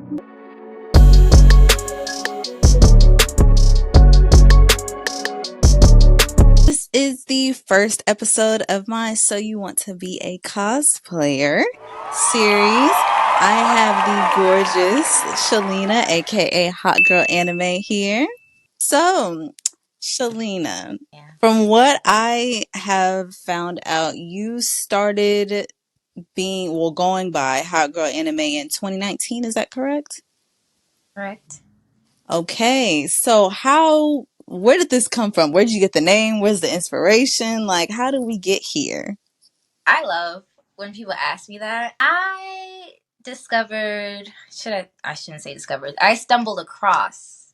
This is the first episode of my So You Want to Be a Cosplayer series. I have the gorgeous Shalina, aka Hot Girl Anime, here. So, Shalina, Yeah. from what I have found out, you started going by Hot Girl Anime in 2019, is that correct? Correct. Okay, so where did this come from? Where did you get the name? Where's the inspiration? Like, how did we get here? I love when people ask me that. I discovered, I shouldn't say discovered. I stumbled across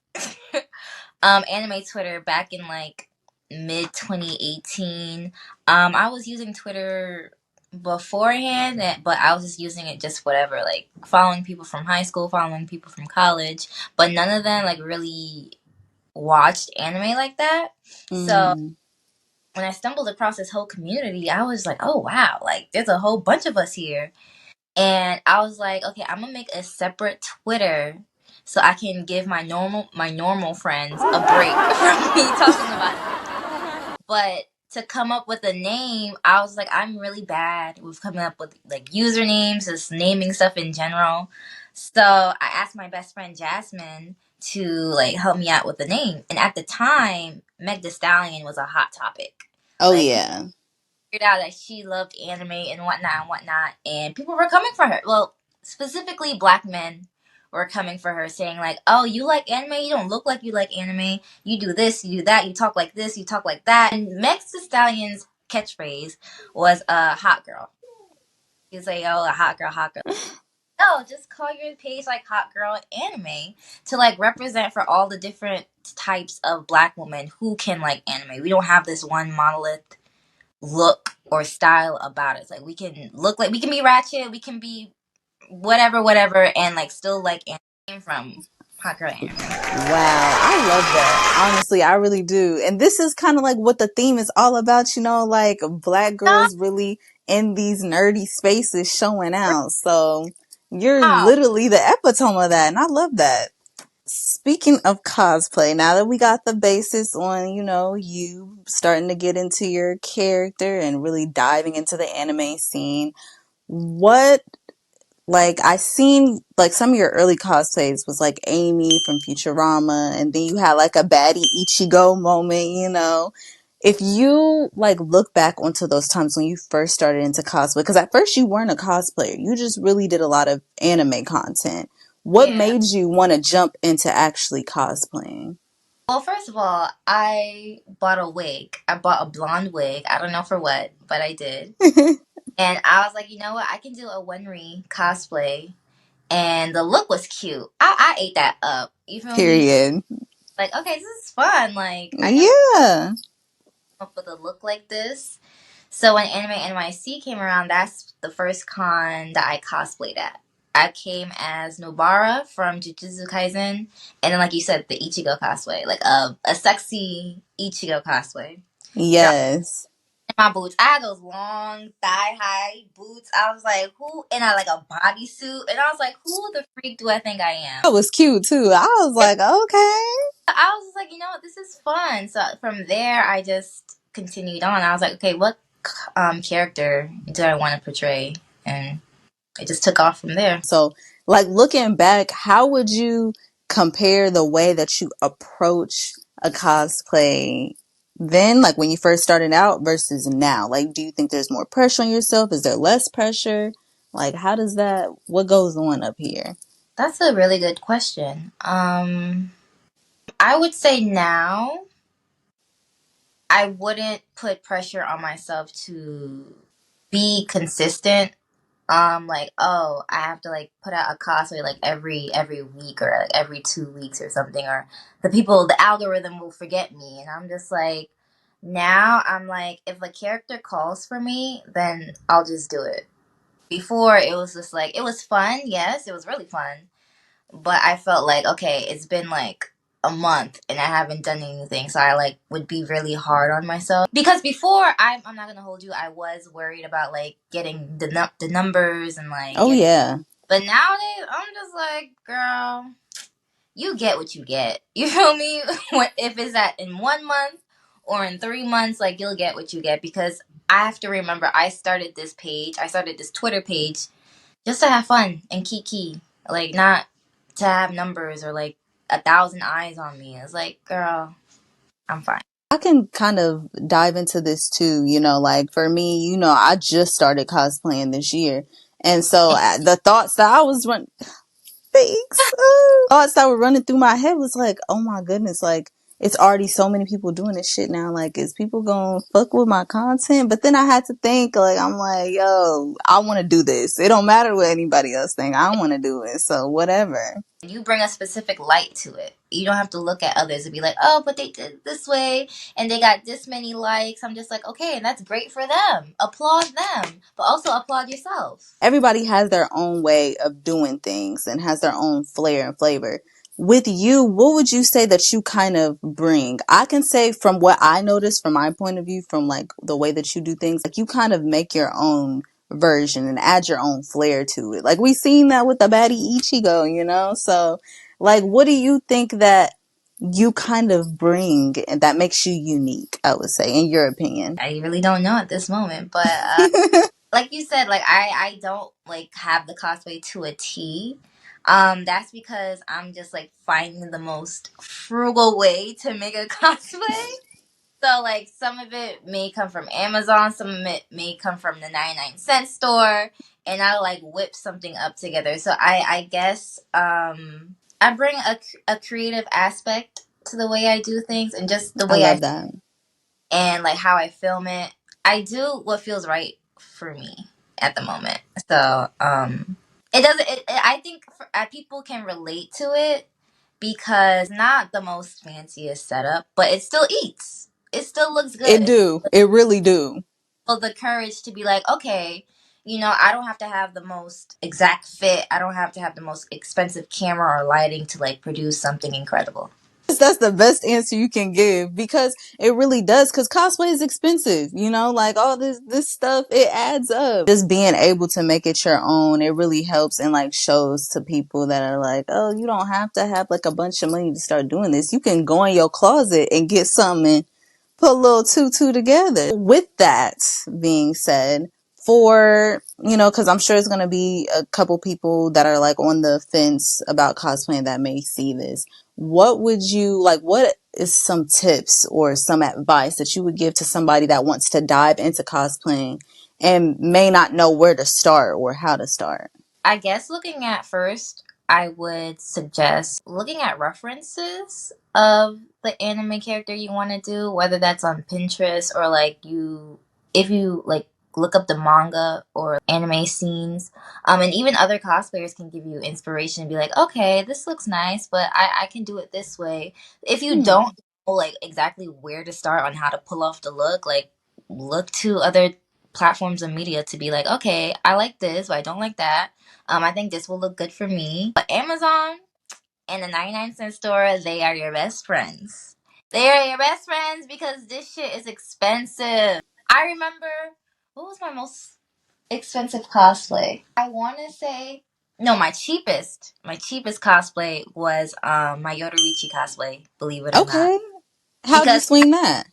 anime Twitter back in like mid 2018. I was using Twitter beforehand, but I was just using it just whatever, like following people from high school, following people from college, but none of them like really watched anime like that. So Mm. when I stumbled across this whole community, I was like, oh wow, like there's a whole bunch of us here. And I was like, okay, I'm gonna make a separate Twitter so I can give my normal friends a break from me talking about it. But to come up with a name, I was like, I'm really bad with coming up with like usernames, just naming stuff in general. So I asked my best friend Jasmine to like help me out with the name. And at the time, Meg Thee Stallion was a hot topic. Oh Like people yeah. figured out that she loved anime and whatnot, and people were coming for her. Well, specifically black men were coming for her, saying like, "Oh, you like anime? You don't look like you like anime. You do this, you do that. You talk like this, you talk like that." And Meg Thee Stallion's catchphrase was a hot girl. He was like, "Oh, a hot girl, hot girl." No, just call your page like Hot Girl Anime to like represent for all the different types of black women who can like anime. We don't have this one monolith look or style about us. Like we can look like we can be ratchet, we can be whatever, and like still like anime from Hot Girl Anime. Wow, I love that. Honestly, I really do. And this is kind of like what the theme is all about, like black girls really in these nerdy spaces showing out. So you're Wow. literally the epitome of that. And I love that. Speaking of cosplay, now that we got the basis on, you starting to get into your character and really diving into the anime scene, what, like, I seen, like, some of your early cosplays was, like, Amy from Futurama, and then you had, like, a baddie Ichigo moment. If you, like, look back onto those times when you first started into cosplay, because at first you weren't a cosplayer, you just really did a lot of anime content. What Yeah. made you want to jump into actually cosplaying? Well, first of all, I bought a wig. I bought a blonde wig. I don't know for what, but I did. And I was like, you know what? I can do a Wenri cosplay. And the look was cute. I ate that up. You feel me? Period. Like, okay, this is fun. Like, I never Yeah. come up with a look like this. So when Anime NYC came around, that's the first con that I cosplayed at. I came as Nobara from Jujutsu Kaisen, and then like you said, the Ichigo cosplay, like a sexy Ichigo cosplay. And Yes. my boots, I had those long thigh high boots. I was like, who? And I like a bodysuit, and I was like, who the freak do I think I am? That was cute too. I was like, okay. I was like, you know what, this is fun. So from there, I just continued on. I was like, okay, what character do I want to portray? And it just took off from there. So, like, looking back, how would you compare the way that you approach a cosplay then, like when you first started out versus now? Like, do you think there's more pressure on yourself? Is there less pressure? Like, what goes on up here? That's a really good question. I would say now I wouldn't put pressure on myself to be consistent. Like, oh, I have to like put out a cosplay like every week or like every 2 weeks or something, or the algorithm will forget me. And I'm just like, now I'm like, if a character calls for me, then I'll just do it. Before it was just like, it was fun, yes, it was really fun, but I felt like, okay, it's been like a month and I haven't done anything, so I like would be really hard on myself. Because before, I'm not gonna hold you, I was worried about like getting the numbers and like Oh, getting yeah. But nowadays, I'm just like, girl, you get what you get. You feel me? If it's at in 1 month or in 3 months, like you'll get what you get. Because I have to remember, I started this page. I started this Twitter page just to have fun and kiki, like not to have numbers or like 1,000 eyes on me. It's like, girl, I'm fine. I can kind of dive into this too, like for me, I just started cosplaying this year. And so the thoughts that I was running, thanks, thoughts that were running through my head was like, oh my goodness, like it's already so many people doing this shit now. Like, is people gonna fuck with my content? But then I had to think, like, I'm like, yo, I want to do this. It don't matter what anybody else think. I want to do it. So whatever. You bring a specific light to it. You don't have to look at others and be like, oh, but they did this way and they got this many likes. I'm just like, okay, and that's great for them. Applaud them, but also applaud yourself. Everybody has their own way of doing things and has their own flair and flavor. With you, what would you say that you kind of bring? I can say from what I noticed from my point of view, from like the way that you do things, like you kind of make your own version and add your own flair to it. Like we seen that with the baddie Ichigo. So like what do you think that you kind of bring and that makes you unique, I would say, in your opinion? I really don't know at this moment, but like you said, like I don't like have the cosplay to a T. That's because I'm just like finding the most frugal way to make a cosplay. So like some of it may come from Amazon, some of it may come from the 99-cent store, and I like whip something up together. So I guess I bring a creative aspect to the way I do things and just the I way I love that. and like how I film it. I do what feels right for me at the moment. So it doesn't. I think people can relate to it because not the most fanciest setup, but it still eats. It still looks good. It It's do. It really do. still the courage to be like, okay, I don't have to have the most exact fit. I don't have to have the most expensive camera or lighting to like produce something incredible. That's the best answer you can give because it really does. Because cosplay is expensive, like all this stuff, it adds up. Just being able to make it your own, it really helps and like shows to people that are like, oh, you don't have to have like a bunch of money to start doing this. You can go in your closet and get something and put a little tutu together. With that being said, for because I'm sure it's going to be a couple people that are like on the fence about cosplaying that may see this, what would you like, what is some tips or some advice that you would give to somebody that wants to dive into cosplaying and may not know where to start or how to start? I guess looking at first, I would suggest looking at references of the anime character you want to do, whether that's on Pinterest or like if you like look up the manga or anime scenes. And even other cosplayers can give you inspiration and be like, okay, this looks nice, but I can do it this way. If you don't know like exactly where to start on how to pull off the look, like look to other platforms of media to be like, okay, I like this, but I don't like that. I think this will look good for me. But Amazon and the 99-cent store, they are your best friends. They are your best friends because this shit is expensive. I remember, what was my most expensive cosplay? I want to say, no, my cheapest cosplay was my Yoruichi cosplay, believe it or not. Okay. How'd you Because swing that?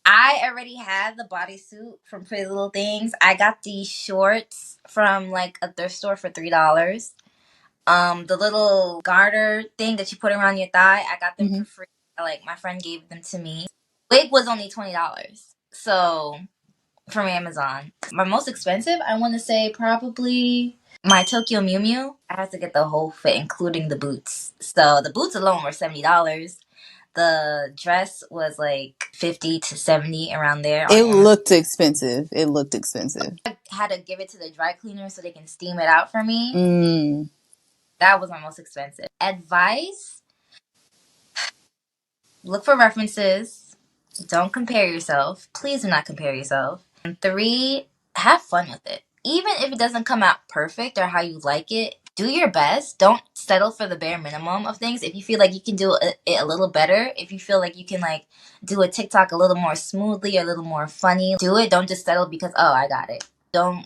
I already had the bodysuit from Pretty Little Things. I got these shorts from like a thrift store for $3. The little garter thing that you put around your thigh, I got them Mm-hmm. for free. Like my friend gave them to me. Wig was only $20. So from Amazon. My most expensive, I want to say probably my Tokyo Mew Mew. I had to get the whole fit, including the boots. So the boots alone were $70. The dress was like 50 to 70 around there on It Amazon. looked expensive. It looked expensive. I had to give it to the dry cleaner so they can steam it out for me. Mm. That was my most expensive. Advice: look for references. Don't compare yourself. Please do not compare yourself. And three, have fun with it. Even if it doesn't come out perfect or how you like it, do your best. Don't settle for the bare minimum of things. If you feel like you can do it a little better, if you feel like you can like do a TikTok a little more smoothly or a little more funny, do it. Don't just settle because, oh, I got it. Don't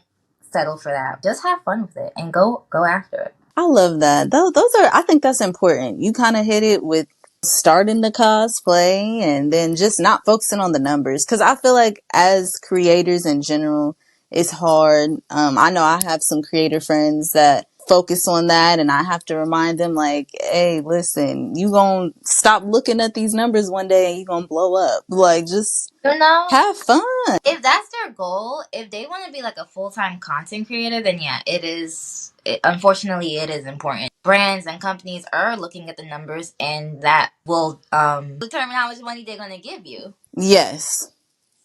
settle for that. Just have fun with it and go after it. I love that. Those are, I think that's important. You kind of hit it with starting the cosplay and then just not focusing on the numbers. Cause I feel like as creators in general, it's hard. I know I have some creator friends that focus on that and I have to remind them like, hey, listen, you gonna stop looking at these numbers one day and you gonna blow up. Like just You know, have fun. if that's their goal, if they want to be like a full-time content creator, then yeah, it is. Unfortunately, it is important. Brands and companies are looking at the numbers, and that will determine how much money they're going to give you. Yes,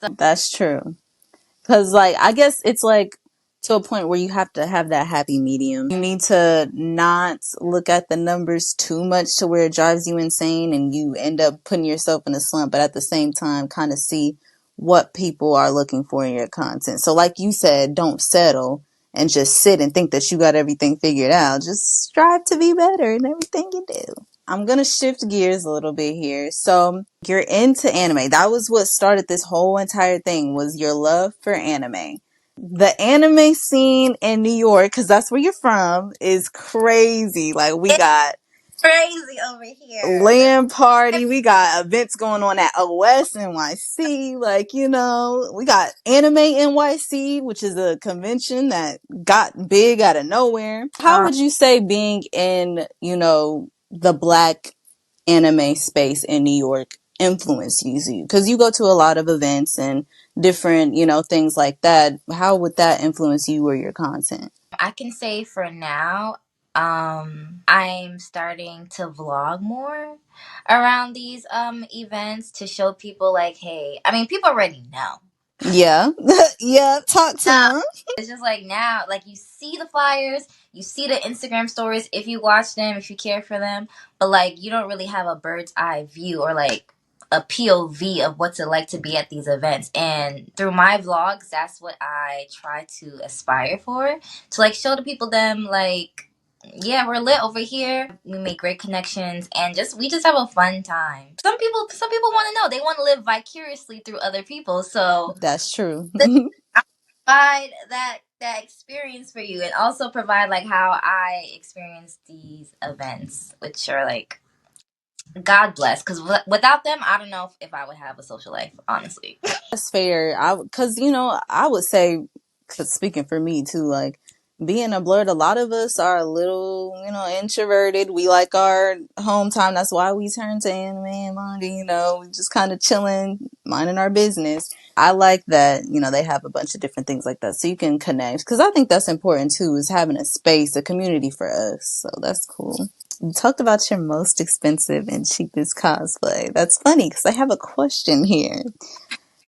So that's true. Cause like, I guess it's like to a point where you have to have that happy medium. You need to not look at the numbers too much to where it drives you insane and you end up putting yourself in a slump, but at the same time, kind of see what people are looking for in your content. So like you said, don't settle and just sit and think that you got everything figured out. Just strive to be better in everything you do. I'm going to shift gears a little bit here. So you're into anime. That was what started this whole entire thing, was your love for anime. The anime scene in New York, because that's where you're from, is crazy. Like we it's got crazy over here. LAN party, we got events going on at OS NYC, like, you know, we got Anime NYC, which is a convention that got big out of nowhere. How would you say being in, you know, the black anime space in New York influenced you? Because you go to a lot of events and different, you know, things like that. How would that influence you or your content? I can say for now, I'm starting to vlog more around these events to show people like, hey, I mean, people already know. Yeah. Yeah, talk to Now, them. it's just like now, like you see the flyers, you see the Instagram stories if you watch them, if you care for them, but like you don't really have a bird's eye view or like a POV of what's it like to be at these events. And through my vlogs, that's what I try to aspire for. To like show the people them like, yeah, we're lit over here. We make great connections and just we just have a fun time. Some people want to know. They want to live vicariously through other people. So That's true. provide that experience for you and also provide like how I experience these events, which are like God bless, because without them I don't know if I would have a social life, honestly. That's fair. Cause you know, I would say, cause speaking for me too, like being a blurred, a lot of us are a little, you know, introverted. We like our home time. That's why we turn to anime and manga, you know, we just kind of chilling, minding our business. I like that, you know, they have a bunch of different things like that so you can connect. Cause I think that's important too, is having a space, a community for us. So that's cool. You talked about your most expensive and cheapest cosplay. That's funny because I have a question here.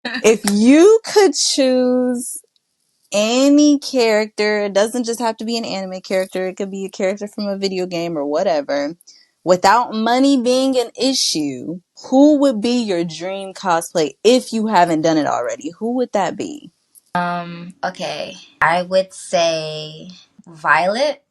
If you could choose any character, it doesn't just have to be an anime character, it could be a character from a video game or whatever, without money being an issue, who would be your dream cosplay if you haven't done it already? Who would that be? Okay, I would say Violet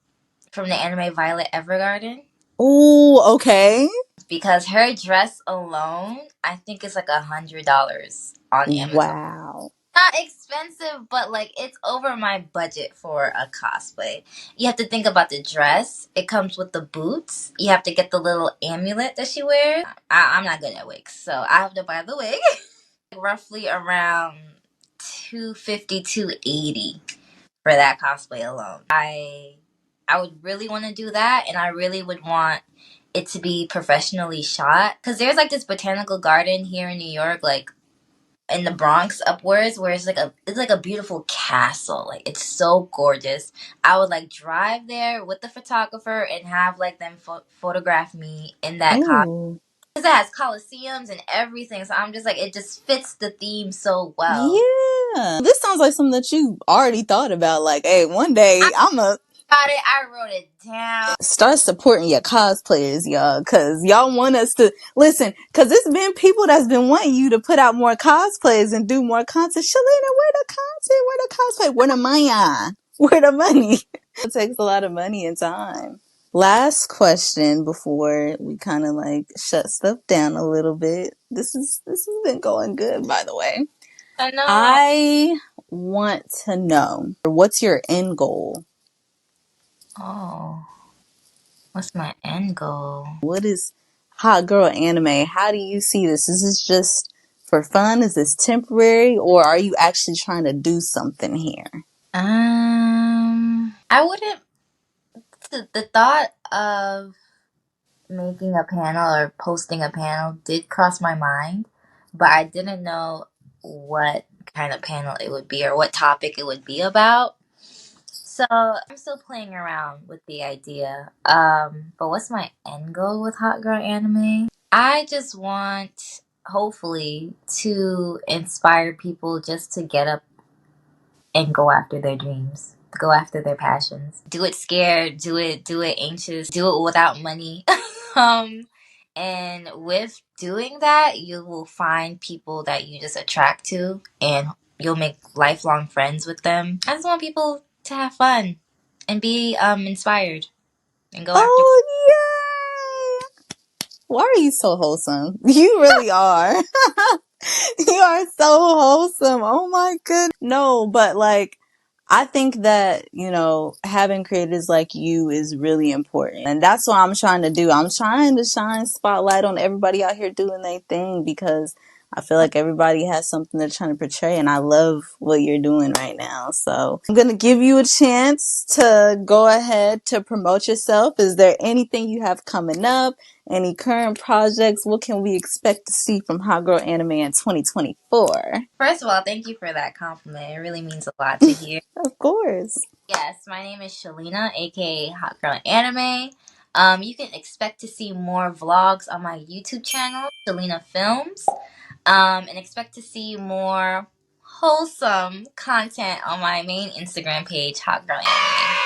from the anime Violet Evergarden, Oh, okay. because her dress alone I think is like $100 on Amazon. Wow. Not expensive, but like it's over my budget for a cosplay. You have to think about the dress. It comes with the boots. You have to get the little amulet that she wears. I'm not good at wigs, so I have to buy the wig. Roughly around 250, 280 for that cosplay alone. I would really want to do that, and I really would want it to be professionally shot, because there's like this botanical garden here in New York, like in the Bronx upwards, where it's like a beautiful castle. Like it's so gorgeous. I would like drive there with the photographer and have like them photograph me in that costume. Oh, Because it has coliseums and everything, so I'm just like it just fits the theme so well. yeah. This sounds like something that you already thought about. Like, hey, one I day I'm a got it. I wrote it down. start supporting your cosplayers, y'all, because y'all want us to listen. Because it's been people that's been wanting you to put out more cosplays and do more content. Shalina, where the content? Where the cosplay? Where the money? Where the money? It takes a lot of money and time. Last question before we kind of like shut stuff down a little bit. This has been going good, by the way. I know. I want to know, what's your end goal? Oh, what's my end goal? What is Hot Girl Anime? How do you see this? Is this just for fun? Is this temporary? Or are you actually trying to do something here? I wouldn't. The thought of making a panel or posting a panel did cross my mind, but I didn't know what kind of panel it would be or what topic it would be about. So I'm still playing around with the idea. But what's my end goal with Hot Girl Anime? I just want, hopefully, to inspire people just to get up and go after their dreams, go after their passions. Do it scared, do it anxious, do it without money. um and with doing that, you will find people that you just attract to, and you'll make lifelong friends with them. I just want people to have fun and be inspired and go after. Oh, yay! Why are you so wholesome? You really are. You are so wholesome. Oh my goodness. No, but like, I think that, having creators like you is really important. And that's what I'm trying to do. I'm trying to shine spotlight on everybody out here doing their thing because I feel like everybody has something they're trying to portray. And I love what you're doing right now. So I'm going to give you a chance to go ahead to promote yourself. Is there anything you have coming up? Any current projects? What can we expect to see from Hot Girl Anime in 2024? First of all, thank you for that compliment. It really means a lot to hear. Of course. Yes, my name is Shalina, aka Hot Girl Anime. You can expect to see more vlogs on my YouTube channel, Shalina Films. And expect to see more wholesome content on my main Instagram page, Hot Girl Anime.